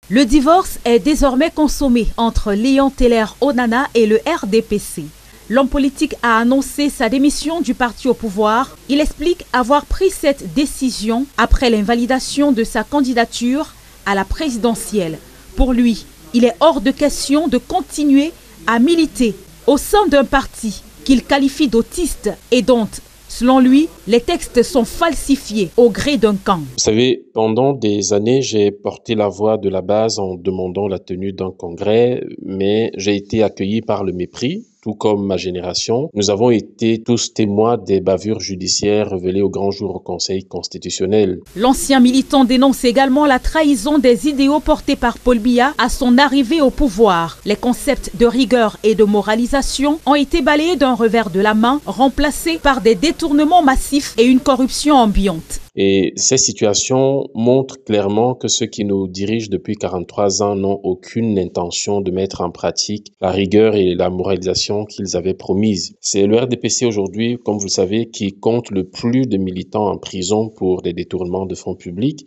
Le divorce est désormais consommé entre Léon Teller-Onana et le RDPC. L'homme politique a annoncé sa démission du parti au pouvoir. Il explique avoir pris cette décision après l'invalidation de sa candidature à la présidentielle. Pour lui, il est hors de question de continuer à militer au sein d'un parti qu'il qualifie d'autiste et dont, selon lui, les textes sont falsifiés au gré d'un camp. Vous savez, pendant des années, j'ai porté la voix de la base en demandant la tenue d'un congrès, mais j'ai été accueilli par le mépris, tout comme ma génération. Nous avons été tous témoins des bavures judiciaires révélées au grand jour au Conseil constitutionnel. L'ancien militant dénonce également la trahison des idéaux portés par Paul Biya à son arrivée au pouvoir. Les concepts de rigueur et de moralisation ont été balayés d'un revers de la main, remplacés par des détournements massifs et une corruption ambiante. Et ces situations montrent clairement que ceux qui nous dirigent depuis 43 ans n'ont aucune intention de mettre en pratique la rigueur et la moralisation qu'ils avaient promises. C'est le RDPC aujourd'hui, comme vous le savez, qui compte le plus de militants en prison pour des détournements de fonds publics.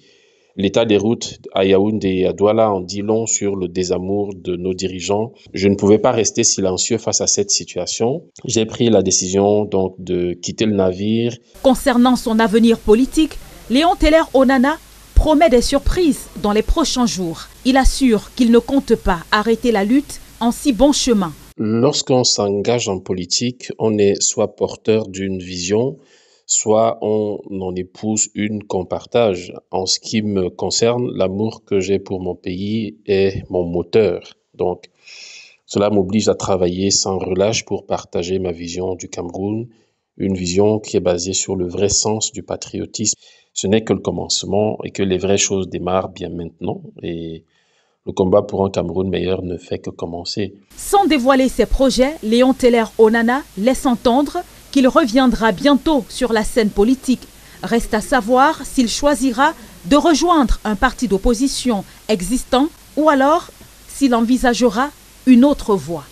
L'état des routes à Yaoundé et à Douala en dit long sur le désamour de nos dirigeants. Je ne pouvais pas rester silencieux face à cette situation. J'ai pris la décision donc de quitter le navire. Concernant son avenir politique, Léon Teller-Onana promet des surprises dans les prochains jours. Il assure qu'il ne compte pas arrêter la lutte en si bon chemin. Lorsqu'on s'engage en politique, on est soit porteur d'une vision, soit on en épouse une qu'on partage. En ce qui me concerne, l'amour que j'ai pour mon pays est mon moteur. Donc, cela m'oblige à travailler sans relâche pour partager ma vision du Cameroun, une vision qui est basée sur le vrai sens du patriotisme. Ce n'est que le commencement et que les vraies choses démarrent bien maintenant. Et le combat pour un Cameroun meilleur ne fait que commencer. Sans dévoiler ses projets, Léon Teller-Onana laisse entendre qu'il reviendra bientôt sur la scène politique. Reste à savoir s'il choisira de rejoindre un parti d'opposition existant ou alors s'il envisagera une autre voie.